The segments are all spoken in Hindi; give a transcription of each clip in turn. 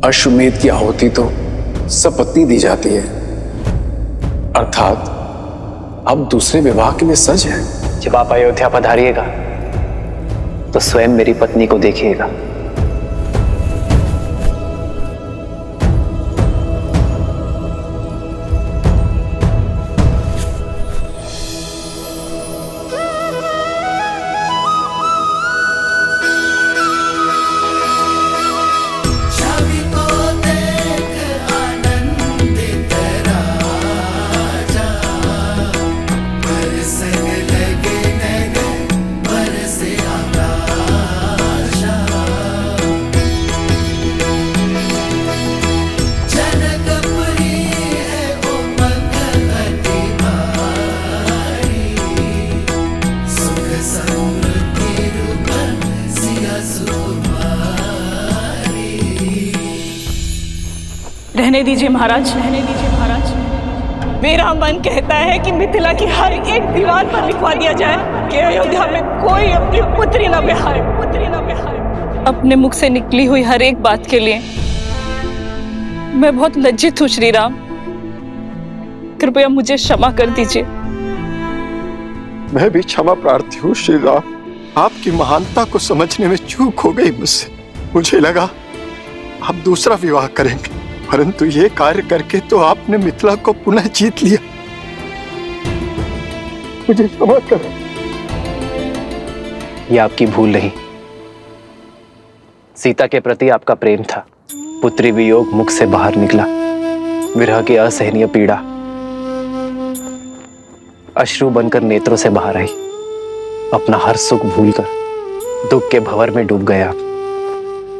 अश्वमेध की आहुति तो सपत्नी दी जाती है, अर्थात अब दूसरे विवाह के लिए सज है। जब आप अयोध्या पधारिएगा तो स्वयं मेरी पत्नी को देखिएगा। रहने दीजिए महाराज, रहने दीजिए महाराज। मेरा मन कहता है कि मिथिला की हर एक दीवार पर लिखवा दिया जाए कि अयोध्या में कोई अपनी पुत्री न ब्याहे, पुत्री न ब्याहे। अपने मुख से निकली हुई हर एक बात के लिए मैं बहुत लज्जित हूँ श्री राम, कृपया मुझे क्षमा कर दीजिए। मैं भी क्षमा प्रार्थी हूँ श्री राम, आपकी महानता को समझने में चूक हो गई मुझसे। मुझे लगा आप दूसरा विवाह करेंगे, परंतु ये कार्य करके तो आपने मिथिला को पुनः जीत लिया। मुझे क्षमा करें। यह आपकी भूल नहीं, सीता के प्रति आपका प्रेम था। पुत्री वियोग मुख से बाहर निकला, विरह की असहनीय पीड़ा अश्रु बनकर नेत्रों से बाहर आई। अपना हर सुख भूलकर दुख के भंवर में डूब गए आप।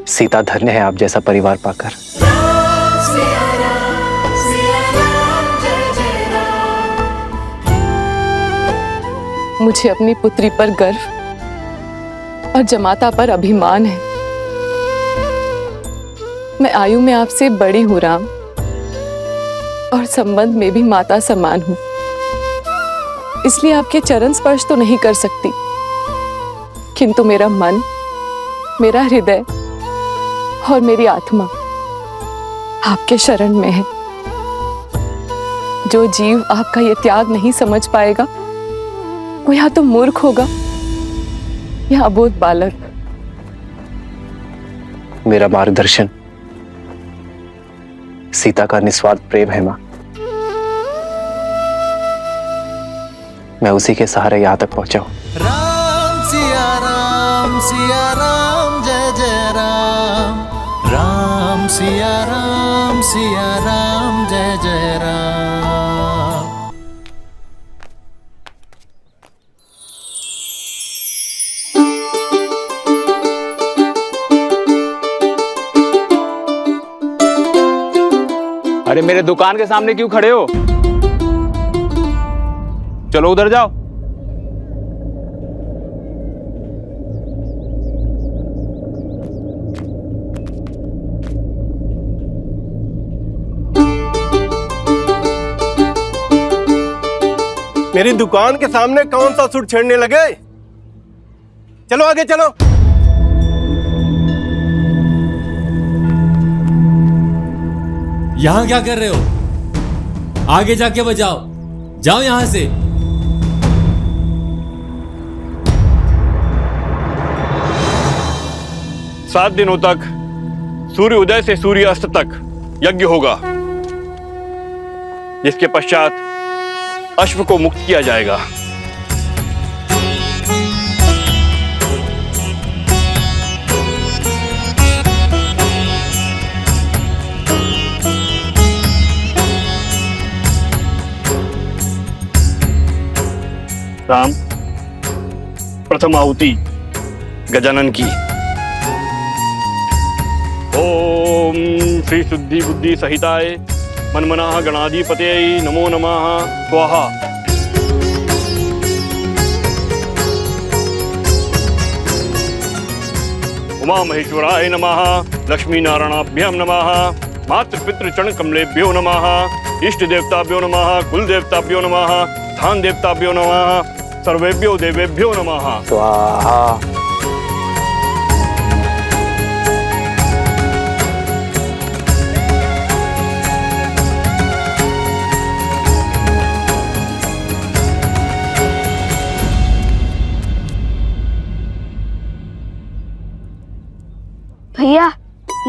सीता धन्य है आप जैसा परिवार पाकर। मुझे अपनी पुत्री पर गर्व और जमाता पर अभिमान है। मैं आयु में आपसे बड़ी हूं राम, और संबंध में भी माता समान हूं, इसलिए आपके चरण स्पर्श तो नहीं कर सकती, किंतु मेरा मन, मेरा हृदय और मेरी आत्मा आपके शरण में है। जो जीव आपका ये त्याग नहीं समझ पाएगा वो या तो मूर्ख होगा या अबोध बालक। मेरा मार्गदर्शन सीता का निस्वार्थ प्रेम है मां। मैं उसी के सहारे यहां तक पहुंचा हूं। राम सिया राम जय जय राम। राम सिया राम जय जय राम। अरे मेरे दुकान के सामने क्यों खड़े हो? चलो उधर जाओ। मेरी दुकान के सामने कौन सा सुर छेड़ने लगे? चलो आगे चलो। यहां क्या कर रहे हो? आगे जाके बजाओ, जाओ यहां से। सात दिनों तक सूर्य उदय से सूर्य अस्त तक यज्ञ होगा, जिसके पश्चात अश्व को मुक्त किया जाएगा। राम, प्रथम आहुति गजानन की। ओम श्री शुद्धि बुद्धि सहिताय मनमनाः गणाधिपतये नमो नमः। स्वाहा। उमा महेश्वराय नमः। लक्ष्मी नारायणाभ्याम नमः। मातृपितृ चरण कमलेभ्यो नमः। इष्ट देवताभ्यो नमः। कुल देवताभ्यो नमः। स्थान देवताभ्यो नमः। सर्वेभ्यो देवेभ्यो नमः। स्वाहा।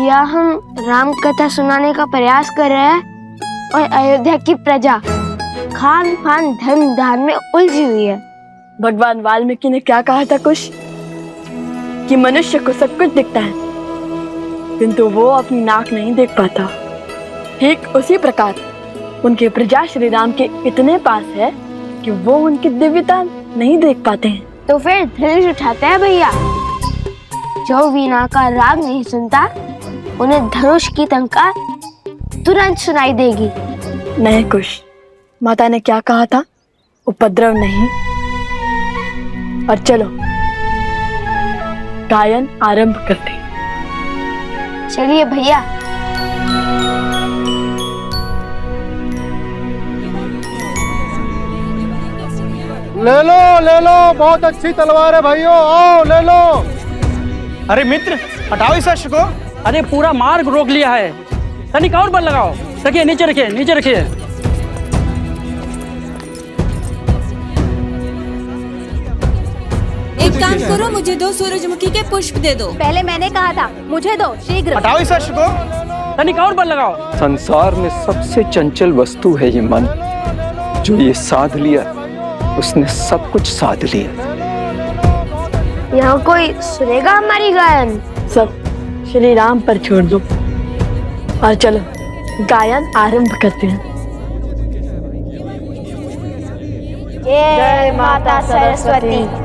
भैया हम राम कथा सुनाने का प्रयास कर रहे हैं और अयोध्या की प्रजा खान पान धन धान में उलझी हुई है। भगवान वाल्मीकि ने क्या कहा था कुछ कि मनुष्य को सब कुछ दिखता है किंतु वो अपनी नाक नहीं देख पाता। ठीक उसी प्रकार उनके प्रजा श्री राम के इतने पास है कि वो उनकी दिव्यता नहीं देख पाते हैं। तो फिर धनुष उठाते हैं भैया। जो वीणा का राग नहीं सुनता उन्हें धनुष की टंकार तुरंत सुनाई देगी। नहीं कुछ माता ने क्या कहा था, उपद्रव नहीं। और चलो गायन आरंभ करते हैं। चलिए भैया। ले लो बहुत अच्छी तलवार है भाइयों, आओ ले लो। अरे मित्र हटाओ इस अश्व को। अरे पूरा मार्ग रोक लिया है, तनिक और बल लगाओ। रखिए नीचे रखिए, नीचे रखिए। एक काम करो, मुझे 2 सूरजमुखी के पुष्प दे दो। पहले मैंने कहा था, मुझे दो शीघ्र। हटाओ इस अश्व को, तनिक और बल लगाओ। संसार में सबसे चंचल वस्तु है ये मन। जो ये साध लिया उसने सब कुछ साध लिया। यहाँ कोई सुनेगा हमारी गायन? सब श्री राम पर छोड़ दो और चलो गायन आरंभ करते हैं। जय माता सरस्वती।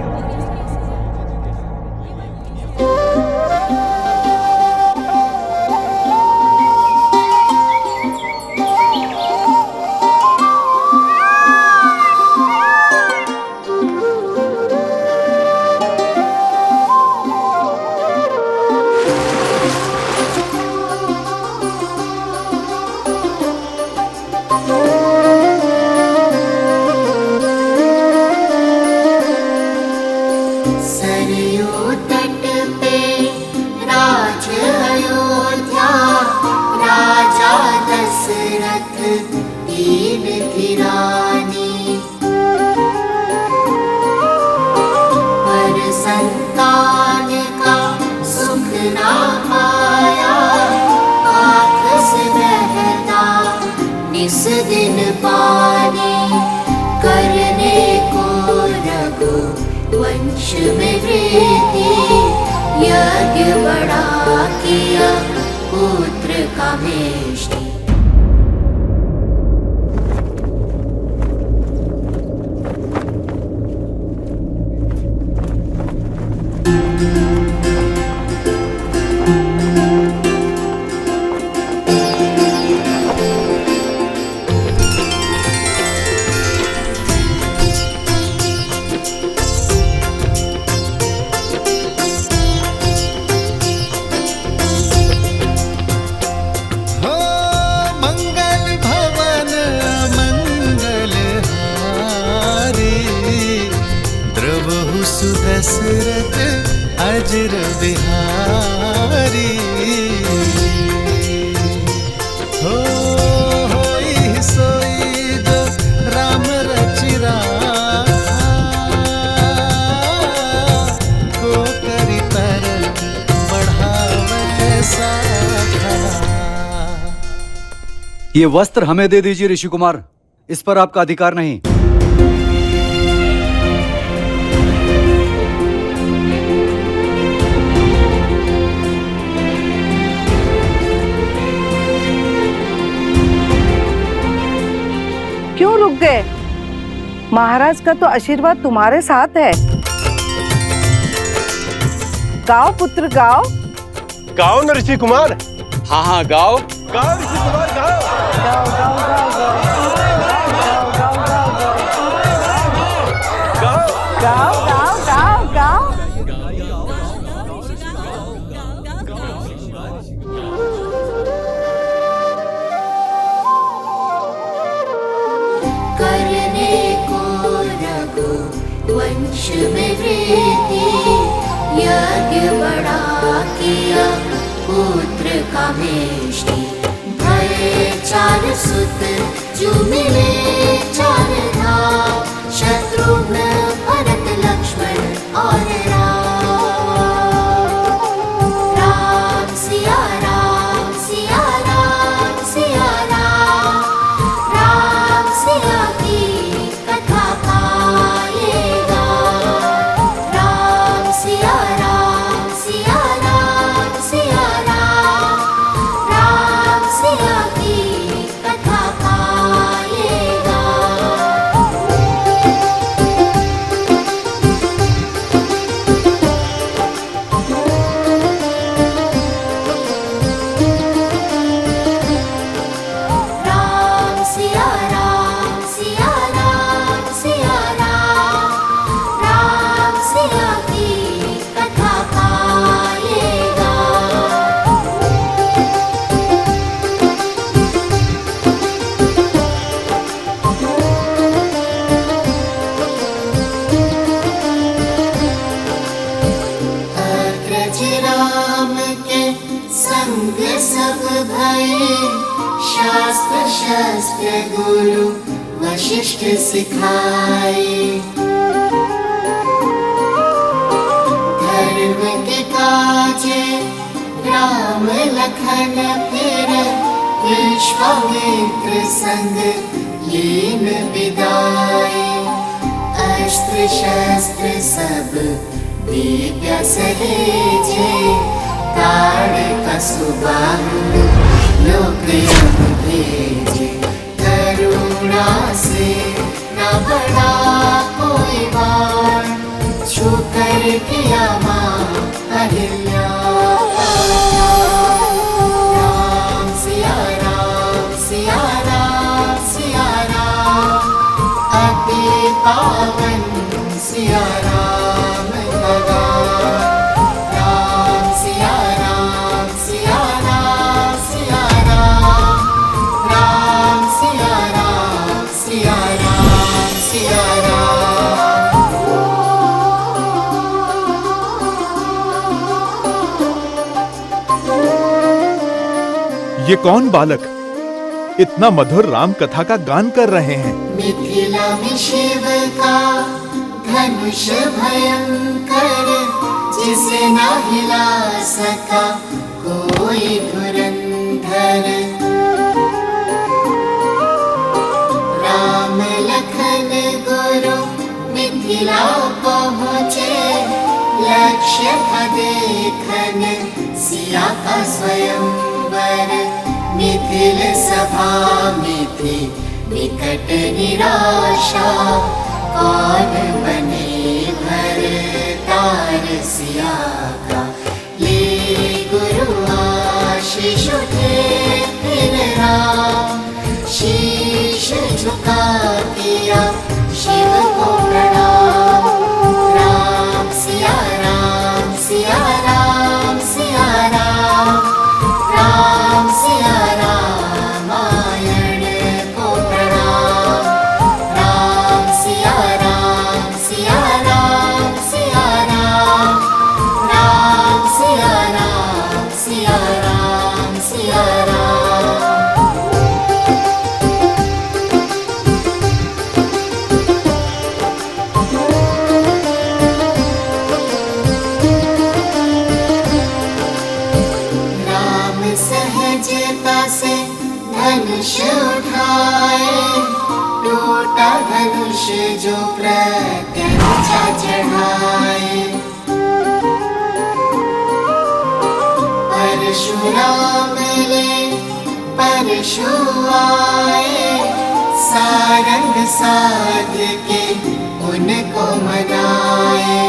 दशरथ अजर बिहारी होई सोई जो राम रचिरा को करी पर बढ़ावे साखा। ये वस्त्र हमें दे दीजिए ऋषि कुमार, इस पर आपका अधिकार नहीं। क्यों रुक गए? महाराज का तो आशीर्वाद तुम्हारे साथ है। गाओ पुत्र गाओ। गाओ न ऋषि कुमार। हाँ हाँ गाओ। गाओ ऋषि कुमार गाओ। गाओ गाओ गाओ गाओ गाओ गाओ गाओ। करने को रघु वंश में वृद्धि, यज्ञ बड़ा किया पुत्र कामेष्टि। भय 4 सुत जो मिले 4 धाम, शत्रुघ्न भरत लक्ष्मण और राम। राम सिया राम शास्त्र गुरु वशिष्ठ सिखाए, धर्म के काजे राम लखन फिर विश्वामित्र संग लीन विदाए। अस्त्र शस्त्र सब दिव्य सहेजे, ताड़ सुबाहु लोक भेजे। करुणा से न बड़ा कोई बार, छू कर किया माँ अहिल्या। राम सिया राम सिया राम सिया राम, अति पावन सिया राम लगा। राम सिया राम सिया राम सिया राम, राम सिया राम सिया राम सिया ये कौन बालक इतना मधुर राम कथा का गान कर रहे हैं? मिथिला में शिव का धनुष भयंकर, जिसे न हिला सका कोई धुरंधर। राम लखन गुरु मिथिला पहुँचे, लक्ष्य था देखन सिया का स्वयंवर। मिथिल सभा में थी विकट निराशा, कौन बने भरतार सिया का। ले गुरु आशीष उठे फिर राम, शीश झुका किया शिव को प्रणाम। राम सिया राम सिया राम सिया राम, राम सिया रामायण को प्रणाम। राम सिया राम सिया राम सिया राम, राम सिया राम सिया राम सिया राम। राम सहजता से धनुष उठाए, टूटा धनुष जो प्रत्यंचा चढ़ाए। परशुराम ले परशु आए, सारंग साध के उनको मनाए।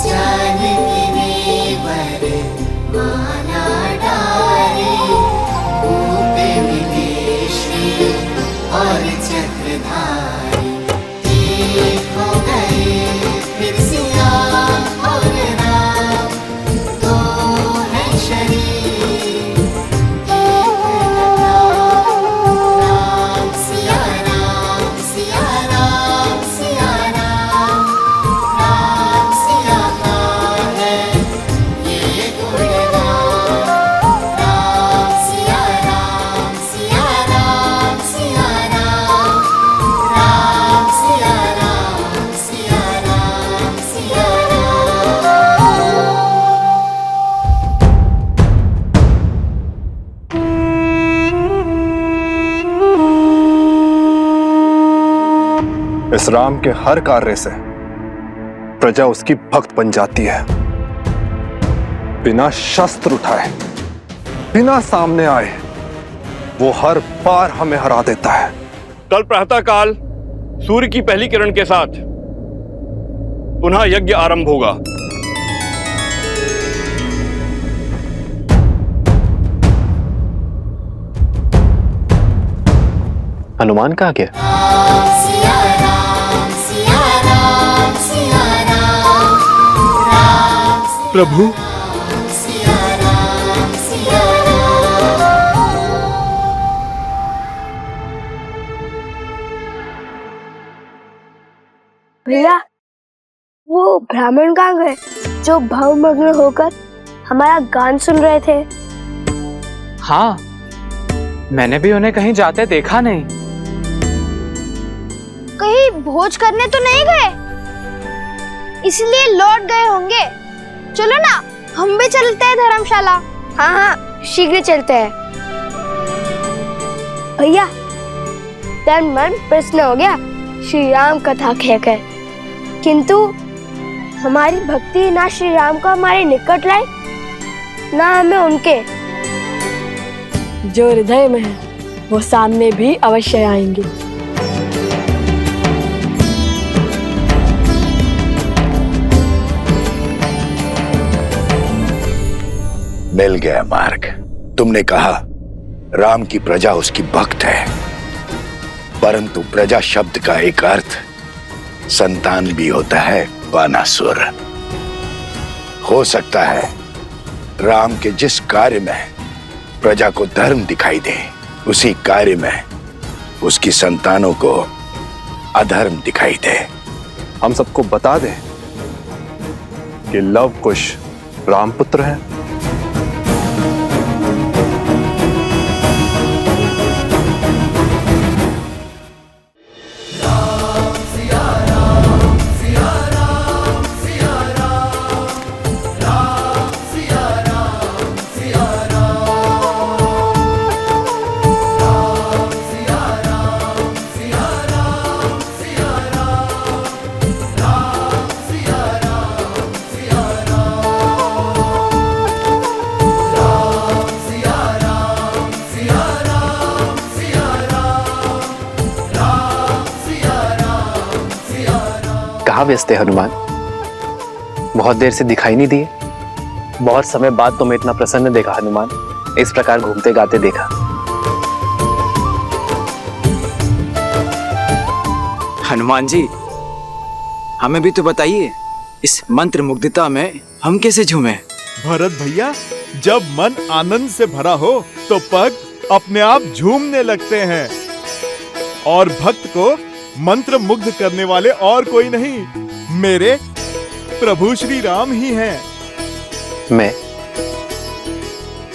जानकी ने वर माला डारे, भूप मिले श्री और चक्रधारी। एक हो गए फिर सिया और राम, दो है शरीर एक नाम। राम सिया राम सिया राम सिया राम, राम सिया का है ये गुणगान। राम सिया राम सिया राम सिया राम, राम सिया राम सिया राम सिया इस राम के हर कार्य से प्रजा उसकी भक्त बन जाती है। बिना शस्त्र उठाए, बिना सामने आए, वो हर बार हमें हरा देता है। कल प्रातः काल सूर्य की पहली किरण के साथ पुनः यज्ञ आरंभ होगा। हनुमान कहाँ गया? सिया राम सिया राम सिया राम, राम प्रभु सिया राम सिया राम। भैया वो ब्राह्मण कहाँ गए जो भावमग्न होकर हमारा गान सुन रहे थे? हाँ, मैंने भी उन्हें कहीं जाते देखा नहीं। कहीं भोज करने तो नहीं गए, इसलिए लौट गए होंगे। चलो ना, हम भी चलते हैं धर्मशाला। हाँ हाँ, शीघ्र चलते हैं। भैया, तन मन प्रसन्न हो गया श्री राम कथा कहकर, किंतु हमारी भक्ति ना श्री राम को हमारे निकट लाई, ना हमें उनके। जो हृदय में है वो सामने भी अवश्य आएंगे। मिल गया मार्ग। तुमने कहा राम की प्रजा उसकी भक्त है, परंतु प्रजा शब्द का एक अर्थ संतान भी होता है, बानासुर। हो सकता है राम के जिस कार्य में प्रजा को धर्म दिखाई दे, उसी कार्य में उसकी संतानों को अधर्म दिखाई दे। हम सबको बता दें कि लव कुश रामपुत्र है। कहाँ व्यस्त है हनुमान? बहुत देर से दिखाई नहीं दिए। बहुत समय बाद तुम्हें इतना प्रसन्न देखा हनुमान, इस प्रकार घूमते गाते देखा। हनुमान जी, हमें भी तो बताइए, इस मंत्र मुग्धता में हम कैसे झूमे? भरत भैया, जब मन आनंद से भरा हो तो पग अपने आप झूमने लगते हैं, और भक्त को मंत्र मुग्ध करने वाले और कोई नहीं, मेरे प्रभु श्री राम ही हैं।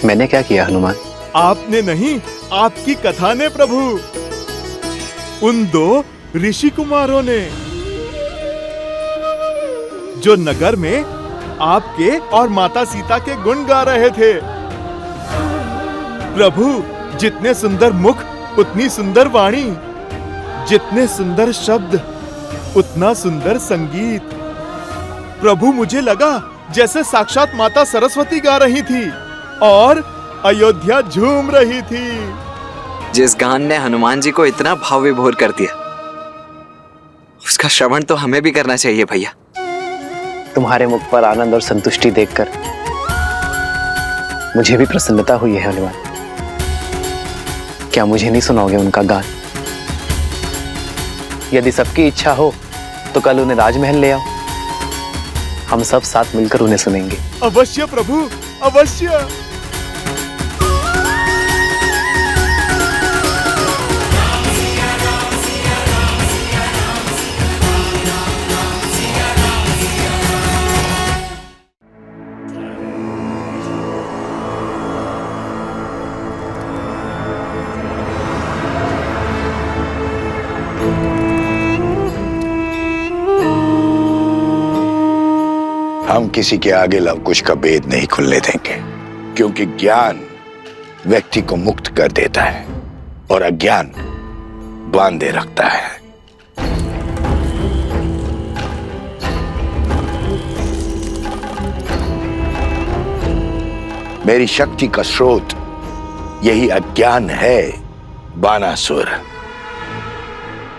मैंने क्या किया हनुमान? आपने नहीं, आपकी कथा ने प्रभु। उन दो ऋषि कुमारों ने, जो नगर में आपके और माता सीता के गुण गा रहे थे। प्रभु, जितने सुंदर मुख उतनी सुंदर वाणी, जितने सुंदर शब्द उतना सुंदर संगीत। प्रभु, मुझे लगा जैसे साक्षात माता सरस्वती गा रही थी और अयोध्या झूम रही थी। जिस गान ने हनुमान जी को इतना भाव विभोर कर दिया, उसका श्रवण तो हमें भी करना चाहिए भैया। तुम्हारे मुख पर आनंद और संतुष्टि देखकर मुझे भी प्रसन्नता हुई है हनुमान। क्या मुझे नहीं सुनाओगे उनका गान? यदि सबकी इच्छा हो तो कल उन्हें राजमहल ले आओ, हम सब साथ मिलकर उन्हें सुनेंगे। अवश्य प्रभु, अवश्य। हम किसी के आगे लवकुश का भेद नहीं खुलने देंगे, क्योंकि ज्ञान व्यक्ति को मुक्त कर देता है और अज्ञान बांधे रखता है। मेरी शक्ति का स्रोत यही अज्ञान है, बानासुर।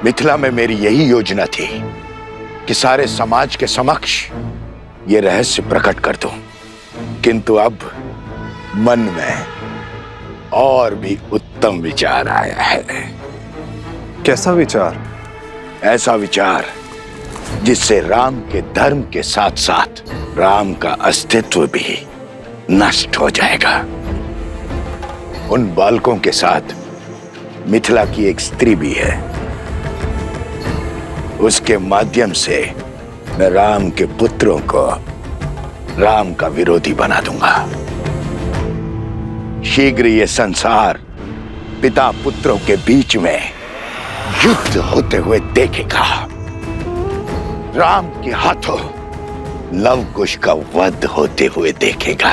मिथिला में मेरी यही योजना थी कि सारे समाज के समक्ष ये रहस्य प्रकट कर दूं, किंतु अब मन में और भी उत्तम विचार आया है। कैसा विचार? ऐसा विचार जिससे राम के धर्म के साथ साथ राम का अस्तित्व भी नष्ट हो जाएगा। उन बालकों के साथ मिथिला की एक स्त्री भी है, उसके माध्यम से मैं राम के पुत्रों को राम का विरोधी बना दूंगा। शीघ्र ये संसार पिता पुत्रों के बीच में युद्ध होते हुए देखेगा। राम के हाथों लव कुश का वध होते हुए देखेगा।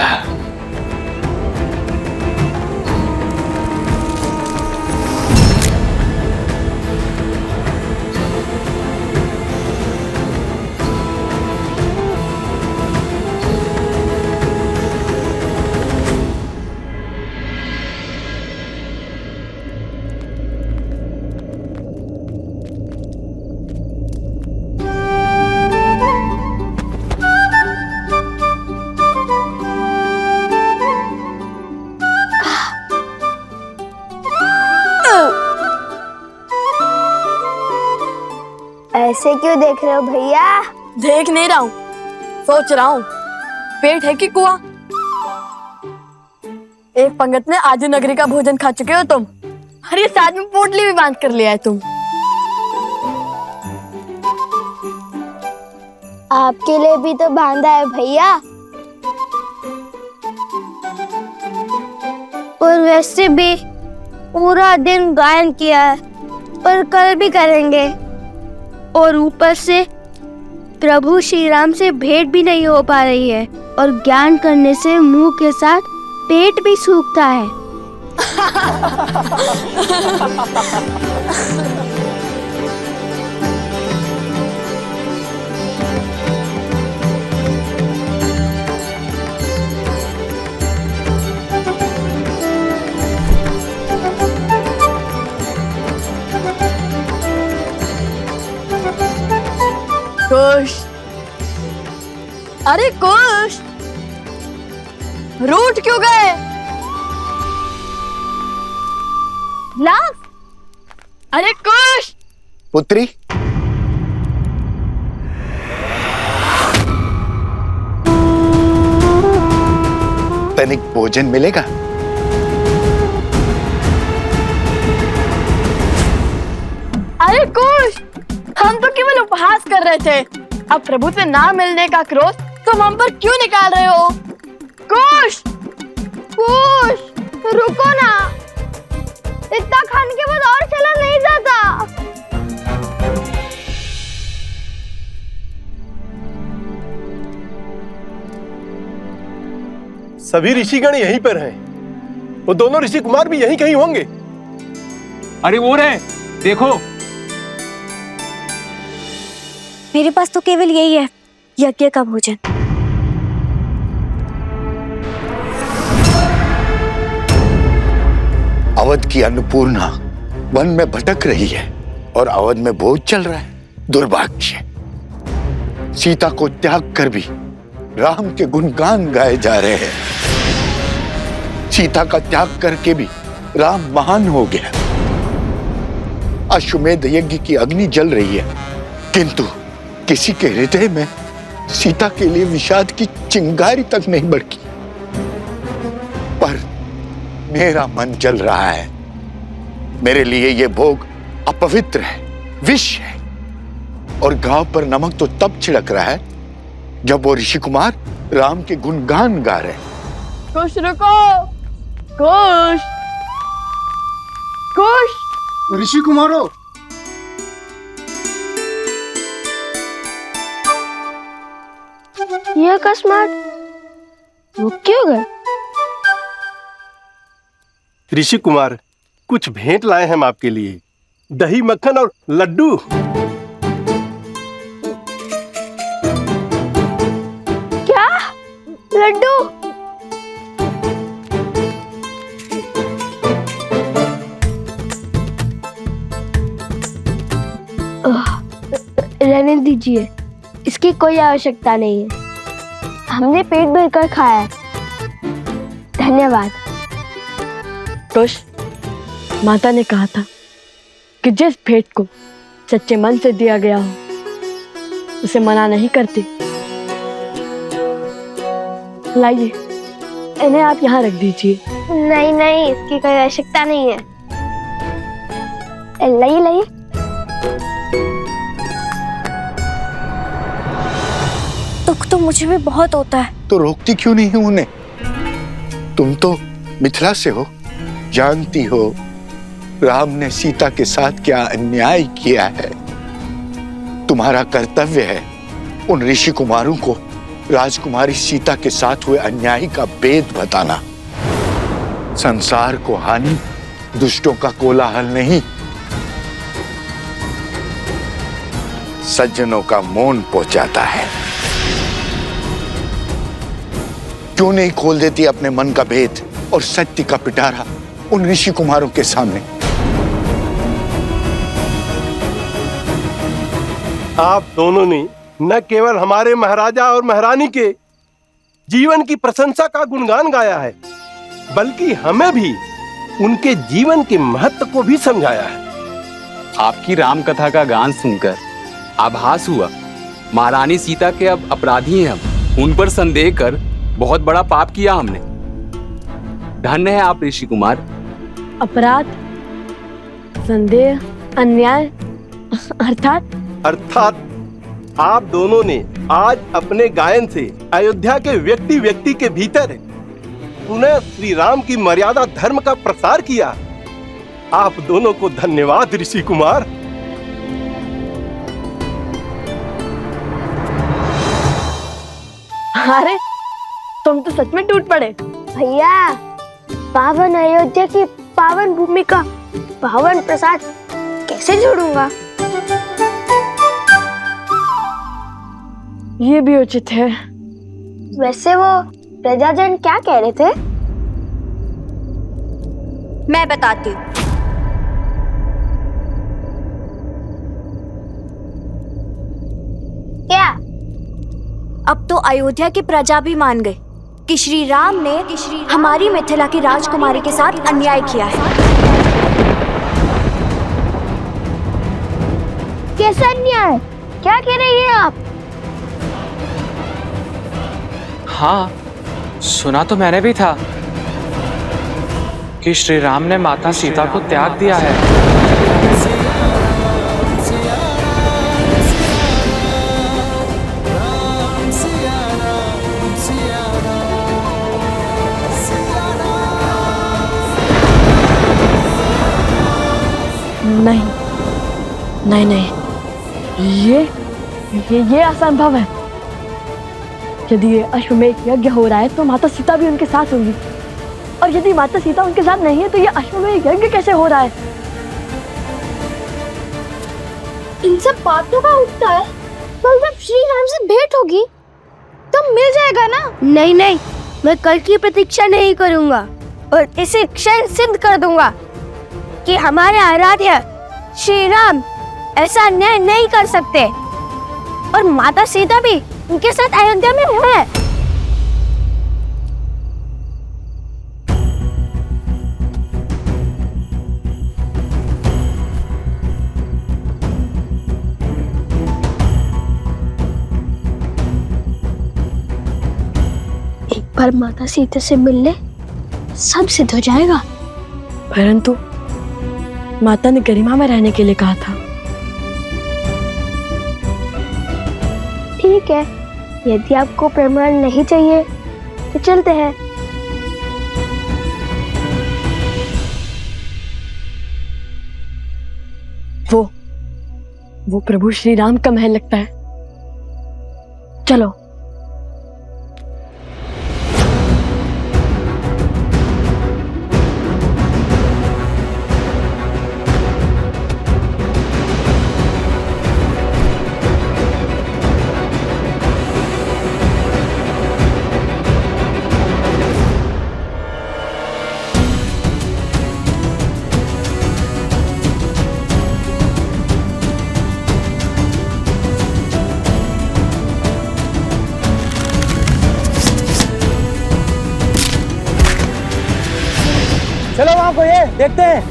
ऐसे क्यों देख रहे हो भैया? देख नहीं रहा हूँ, सोच रहा हूँ पेट है कि कुआं। एक पंगत में आधी नगरी का भोजन खा चुके हो तुम, और ये साथ में पोटली भी बांध कर लिया है तुम। आपके लिए भी तो बांधा है भैया। और वैसे भी पूरा दिन गायन किया है और कल भी करेंगे, और ऊपर से प्रभु श्री राम से भेंट भी नहीं हो पा रही है, और ज्ञान करने से मुंह के साथ पेट भी सूखता है। कुश, अरे कुश, रूठ क्यों गए? लाभ, अरे कुश। पुत्री, तनिक भोजन मिलेगा? अरे कुश, हम तो केवल उपहास कर रहे थे। अब प्रभु से ना मिलने का क्रोध तुम हम पर क्यों निकाल रहे हो? कुश, कुश, रुको ना, इतना खाने के बाद और चला नहीं जाता। सभी ऋषिगण यहीं पर हैं। वो दोनों ऋषि कुमार भी यहीं कहीं होंगे। अरे वो रहे, देखो। मेरे पास तो केवल यही है, यज्ञ का भोजन। अवध की अन्नपूर्णा वन में भटक रही है और अवध में भोज चल रहा है। दुर्भाग्य, सीता को त्याग कर भी राम के गुणगान गाए जा रहे हैं। सीता का त्याग करके भी राम महान हो गया। अश्वमेध यज्ञ की अग्नि जल रही है, किंतु किसी के हृदय में सीता के लिए विषाद की चिंगारी तक नहीं भड़की। पर मेरा मन जल रहा है। मेरे लिए ये भोग अपवित्र है, विष है, और गांव पर नमक तो तब छिड़क रहा है जब वो ऋषि कुमार राम के गुणगान गा रहे हैं। कुश रुको, कुश, कुश। ऋषि कुमारों, ये अकस्मात रुक क्यों गए? ऋषि कुमार, कुछ भेंट लाए हम आपके लिए, दही मक्खन और लड्डू। क्या? लड्डू? रहने दीजिए, इसकी कोई आवश्यकता नहीं है। हमने पेट भरकर खाया है। धन्यवाद। कुश, माता ने कहा था कि जिस भेंट को सच्चे मन से दिया गया हो उसे मना नहीं करती। लाइए, इन्हें आप यहाँ रख दीजिए। नहीं नहीं, इसकी कोई आवश्यकता नहीं है। लाइए लाइए। दुख तो मुझे भी बहुत होता है। तो रोकती क्यों नहीं उन्हें? तुम तो मिथिला से हो, जानती हो राम ने सीता के साथ क्या अन्याय किया है। तुम्हारा कर्तव्य है उन ऋषि कुमारों को राजकुमारी सीता के साथ हुए अन्याय का भेद बताना। संसार को हानि दुष्टों का कोलाहल नहीं, सज्जनों का मौन पहुंचाता है। क्यों नहीं खोल देती अपने मन का भेद और सत्य का पिटारा उन ऋषि कुमारों के सामने? आप दोनों ने न केवल हमारे महाराजा और महारानी के जीवन की प्रशंसा का गुणगान गाया है, बल्कि हमें भी उनके जीवन के महत्व को भी समझाया है। आपकी राम कथा का गान सुनकर आभास हुआ महारानी सीता के अब अपराधी हैं हम। उन पर संदेह कर बहुत बड़ा पाप किया हमने। धन्य है आप ऋषि कुमार। अपराध, संदेह, अन्याय अर्थात आप दोनों ने आज अपने गायन से अयोध्या के व्यक्ति व्यक्ति के भीतर पुनः श्री राम की मर्यादा धर्म का प्रसार किया। आप दोनों को धन्यवाद ऋषि कुमार। अरे तुम तो सच में टूट पड़े। भैया, पावन अयोध्या की पावन भूमि का पावन प्रसाद कैसे जोड़ूंगा? ये भी उचित है। वैसे वो प्रजाजन क्या कह रहे थे? मैं बताती हूँ। क्या? अब तो अयोध्या की प्रजा भी मान गई कि श्री राम ने हमारी मिथिला की राजकुमारी के साथ अन्याय किया है। कैसा अन्याय? क्या कह रही हैं आप? हाँ, सुना तो मैंने भी था कि श्री राम ने माता सीता को त्याग दिया है। नहीं नहीं नहीं, ये असंभव है। यदि ये अश्वमेध यज्ञ हो रहा है तो माता सीता भी उनके साथ होंगी, और यदि माता सीता उनके साथ नहीं है तो ये अश्वमेध यज्ञ कैसे हो रहा है? इन सब बातों का उठता है। कल जब श्री राम से भेंट होगी तो मिल जाएगा ना? नहीं नहीं, मैं कल की प्रतीक्षा नहीं करूंगा और इसे क्षण सिद्ध कर दूंगा कि हमारे आराध्य श्री राम ऐसा अन्याय नहीं कर सकते, और माता सीता भी उनके साथ अयोध्या में है। एक बार माता सीता से मिलने सब सिद्ध हो जाएगा। परंतु माता ने गरिमा में रहने के लिए कहा था। ठीक है, यदि आपको प्रमाण नहीं चाहिए तो चलते हैं। वो प्रभु श्री राम का महल लगता है। चलो। चलो वहां को ये देखते हैं।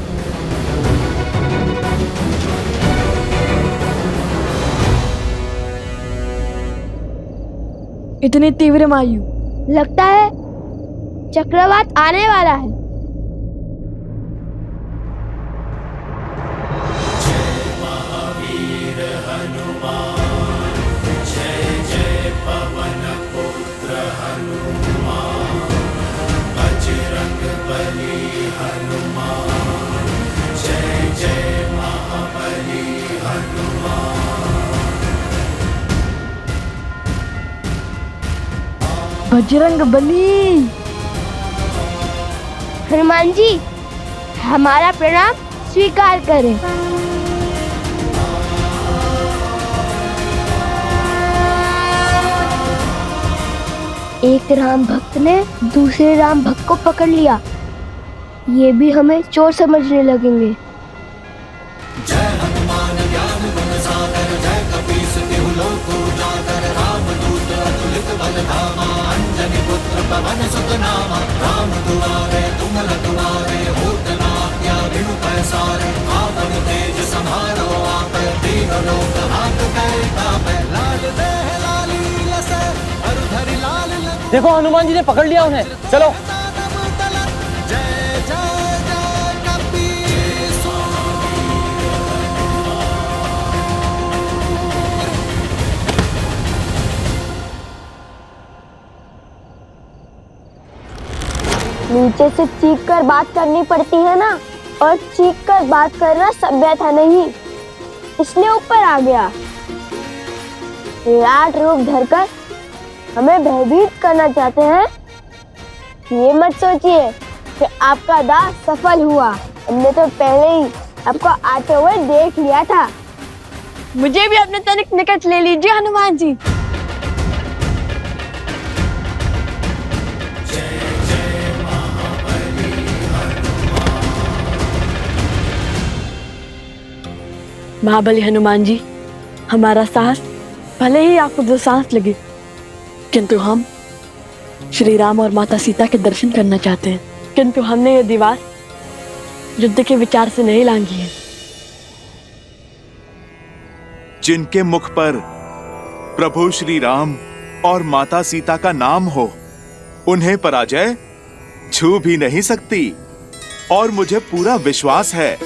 इतनी तीव्र वायु, लगता है चक्रवात आने वाला है। जय बजरंग बली। हनुमान जी, हमारा प्रणाम स्वीकार करें। एक राम भक्त ने दूसरे राम भक्त को पकड़ लिया, ये भी हमें चोर समझने लगेंगे। देखो हनुमान जी ने पकड़ लिया उन्हें, चलो। नीचे से चीख कर बात करनी पड़ती है ना, और चीख कर बात करना सभ्यता नहीं, इसलिए ऊपर आ गया। विराट रूप धरकर हमें भयभीत करना चाहते हैं। ये मत सोचिए कि आपका दाह सफल हुआ, हमने तो पहले ही आपको आते हुए देख लिया था। मुझे भी अपने तनिक निकट ले लीजिए हनुमान जी। महाबली हनुमान जी, हमारा साहस भले ही आपको दो सांस लगे, किंतु हम श्री राम और माता सीता के दर्शन करना चाहते हैं। किंतु हमने ये दीवार युद्ध के विचार से नहीं लांघी है। जिनके मुख पर प्रभु श्री राम और माता सीता का नाम हो, उन्हें पराजय छू भी नहीं सकती। और मुझे पूरा विश्वास है,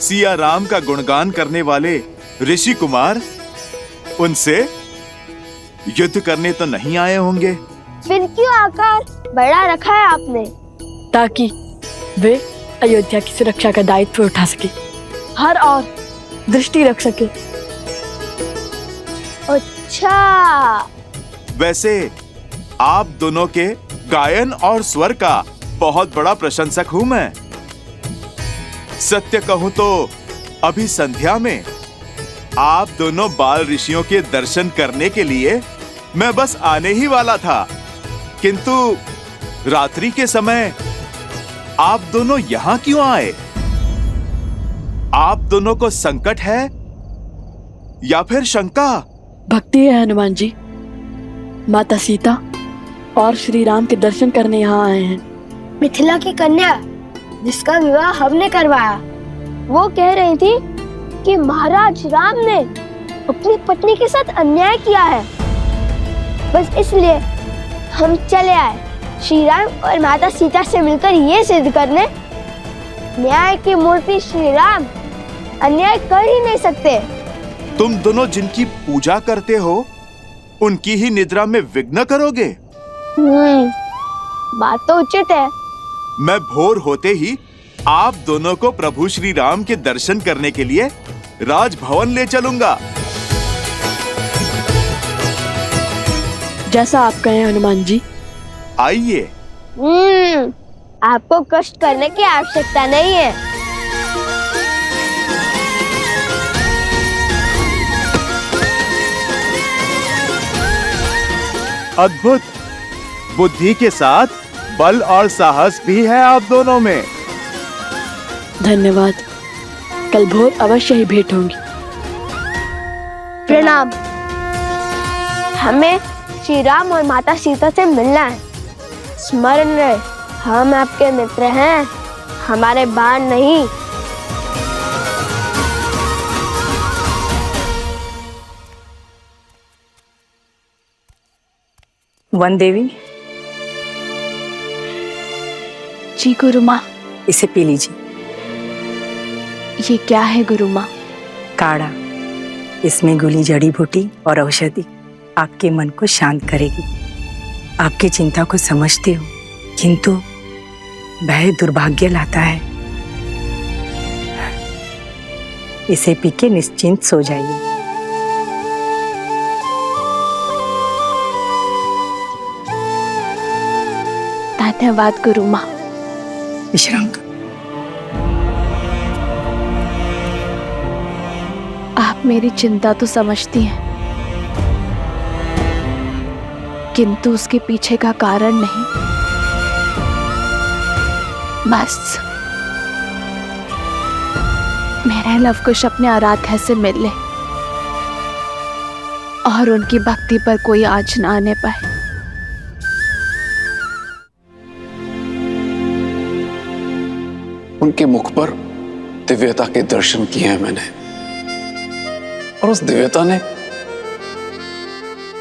सिया राम का गुणगान करने वाले ऋषि कुमार उनसे युद्ध करने तो नहीं आए होंगे। फिर क्यों आकार बड़ा रखा है आपने? ताकि वे अयोध्या की सुरक्षा का दायित्व उठा सके, हर और दृष्टि रख सके। अच्छा, वैसे आप दोनों के गायन और स्वर का बहुत बड़ा प्रशंसक हूं मैं। सत्य कहूं तो अभी संध्या में आप दोनों बाल ऋषियों के दर्शन करने के लिए मैं बस आने ही वाला था, किंतु रात्रि के समय आप दोनों यहां क्यों आए? आप दोनों को संकट है या फिर शंका? भक्ति है हनुमान जी। माता सीता और श्री राम के दर्शन करने यहाँ आए हैं। मिथिला की कन्या जिसका विवाह हमने करवाया, वो कह रही थी कि महाराज राम ने अपनी पत्नी के साथ अन्याय किया है। बस इसलिए हम चले आए श्री राम और माता सीता से मिलकर ये सिद्ध करने, न्याय की मूर्ति श्री राम अन्याय कर ही नहीं सकते। तुम दोनों जिनकी पूजा करते हो, उनकी ही निद्रा में विघ्न करोगे? बात तो उचित है। मैं भोर होते ही आप दोनों को प्रभु श्री राम के दर्शन करने के लिए राजभवन ले चलूंगा। जैसा आप कहें हनुमान जी। आइए। आपको कष्ट करने की आवश्यकता नहीं है। अद्भुत, बुद्धि के साथ बल और साहस भी है आप दोनों में। धन्यवाद, कल भोर अवश्य ही भेंट होंगी। प्रणाम। हमें श्री राम और माता सीता से मिलना है। स्मरण रहे, हम आपके मित्र हैं, हमारे बाण नहीं। वन देवी। जी गुरु माँ। इसे पी लीजिए। ये क्या है गुरु माँ? काढ़ा। इसमें घुली जड़ी बूटी और औषधि आपके मन को शांत करेगी। आपकी चिंता को समझती हूँ, किंतु भय दुर्भाग्य लाता है। इसे पी के निश्चिंत सो जाइए। धन्यवाद गुरु माँ। विश्राम कर। आप मेरी चिंता तो समझती हैं, किंतु उसके पीछे का कारण नहीं। बस मेरा लवकुश अपने आराध्या से मिल ले और उनकी भक्ति पर कोई आँच ना आने पाए। उनके मुख पर दिव्यता के दर्शन किए हैं मैंने, और उस दिव्यता ने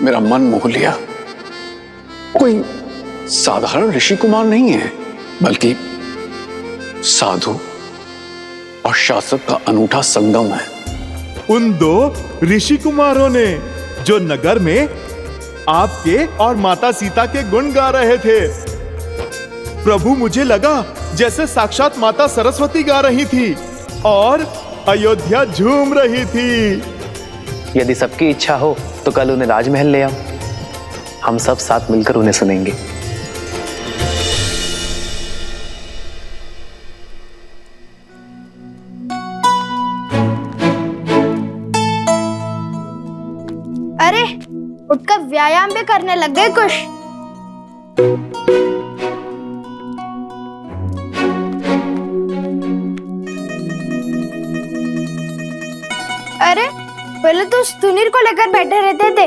मेरा मन मोह लिया। कोई साधारण ऋषि कुमार नहीं है, बल्कि साधु और शासक का अनूठा संगम है। उन दो ऋषि कुमारों ने जो नगर में आपके और माता सीता के गुण गा रहे थे, प्रभु मुझे लगा जैसे साक्षात माता सरस्वती गा रही थी और अयोध्या झूम रही थी। यदि सबकी इच्छा हो तो कल उन्हें राजमहल ले आओ, हम सब साथ मिलकर उन्हें सुनेंगे। अरे उठकर व्यायाम भी करने लग गए कुछ। अरे पहले तो सुनील को लेकर बैठे रहते थे,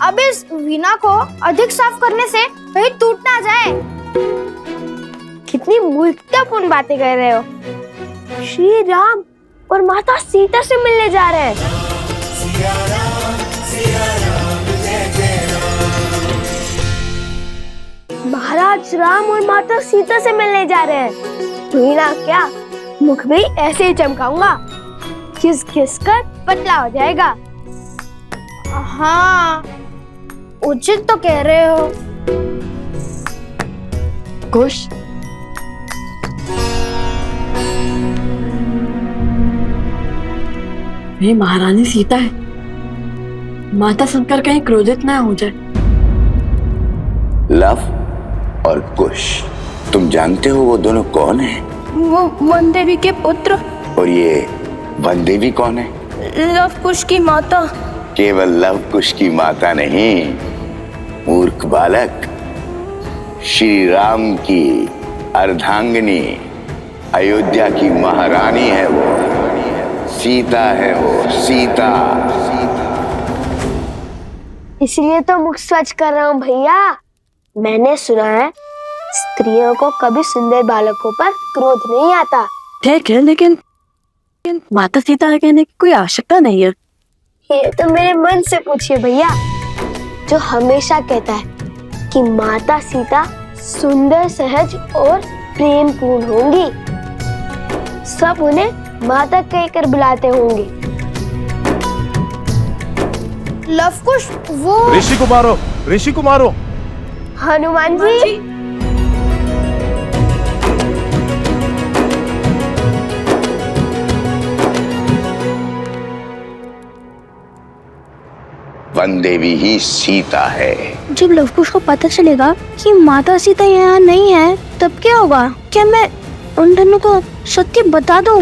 अब इस वीणा को अधिक साफ करने से कहीं टूट ना जाए। कितनी मूर्खतापूर्ण बातें कर रहे हो। श्री राम और माता सीता से मिलने जा रहे हैं। महाराज राम और माता सीता से मिलने जा रहे हैं। वीणा क्या, मुख भी ऐसे ही चमकाऊंगा, घिस घिस कर पतला हो जाएगा। हाँ, उचित तो कह रहे हो। कुश, ये महारानी सीता है, माता सुनकर कहीं क्रोधित ना हो जाए। लव और कुश, तुम जानते हो वो दोनों कौन हैं? वो वन देवी के पुत्र। और ये वन देवी कौन है? लव कुश की माता। केवल लव कुश की माता नहीं, मूर्ख बालक, श्री राम की अर्धांगिनी, अयोध्या की महारानी है वो, सीता है वो, सीता। इसलिए तो मुख स्वच्छ कर रहा हूँ भैया। मैंने सुना है स्त्रियों को कभी सुंदर बालकों पर क्रोध नहीं आता। ठीक है, लेकिन माता सीता कहने की कोई आवश्यकता नहीं है। ये तो मेरे मन से पूछिए भैया, जो हमेशा कहता है कि माता सीता सुंदर, सहज और प्रेम पूर्ण होंगी। सब उन्हें माता कहकर बुलाते होंगे। लवकुश वो ऋषि कुमारों, हनुमान जी। वन देवी ही सीता है। जब लवकुश को पता चलेगा कि माता सीता यहाँ नहीं है, तब क्या होगा? क्या मैं उन दोनों को सत्य बता दूं?